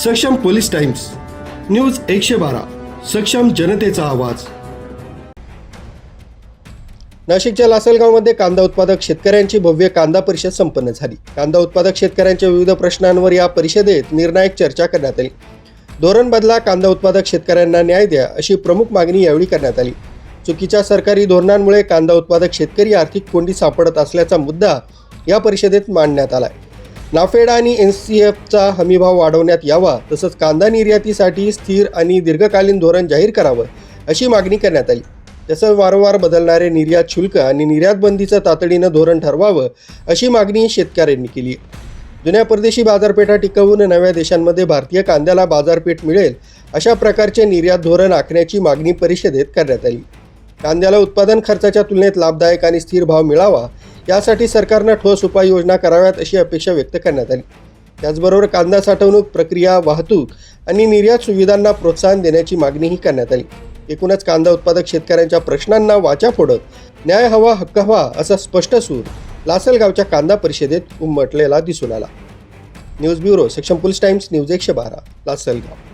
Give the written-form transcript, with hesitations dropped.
सक्षम police times, news 112, सक्षम जनतेचा आवाज. नाशिकच्या लासलगावमध्ये कांदा उत्पादक शेतकऱ्यांची भव्य कांदा परिषद संपन्न झाली. कांदा उत्पादक शेतकऱ्यांच्या विविध प्रश्नांवर या परिषदेत निर्णायक चर्चा करण्यात आली. धोरण बदला, कांदा उत्पादक शेतकऱ्यांना न्याय द्या, अशी प्रमुख मागणी यावेळी करण्यात आली. चुकीच्या सरकारी धोरणांमुळे कांदा उत्पादक शेतकरी आर्थिक कोंडीत सापडत असल्याचा मुद्दा या परिषदेत मांडण्यात आला. नाफेड आणि NCFचा हमीभाव वाढवण्यात यावा, तसंच कांदा निर्यातीसाठी स्थिर आणि दीर्घकालीन धोरण जाहीर करावं, अशी मागणी करण्यात आली. तसंच वारंवार बदलणारे निर्यात शुल्क आणि निर्यात बंदीचं तातडीनं धोरण ठरवावं, अशी मागणी शेतकऱ्यांनी केली. जुन्या परदेशी बाजारपेठा टिकवून नव्या देशांमध्ये भारतीय कांद्याला बाजारपेठ मिळेल, अशा प्रकारचे निर्यात धोरण आखण्याची मागणी परिषदेत करण्यात आली. कांद्याला उत्पादन खर्चाच्या तुलनेत लाभदायक आणि स्थिर भाव मिळावा, यासाठी सरकारनं ठोस उपाययोजना कराव्यात, अशी अपेक्षा व्यक्त करण्यात आली. त्याचबरोबर कांदा साठवणूक, प्रक्रिया, वाहतूक आणि निर्यात सुविधांना प्रोत्साहन देण्याची मागणीही करण्यात आली. एकूणच कांदा उत्पादक शेतकऱ्यांच्या प्रश्नांना वाचा फोडत न्याय हवा, हक्क हवा, असा स्पष्ट सूर लासलगावच्या कांदा परिषदेत उमटलेला दिसून आला. न्यूज ब्युरो, सक्षम पोलीस टाइम्स, न्यूज 112, लासलगाव.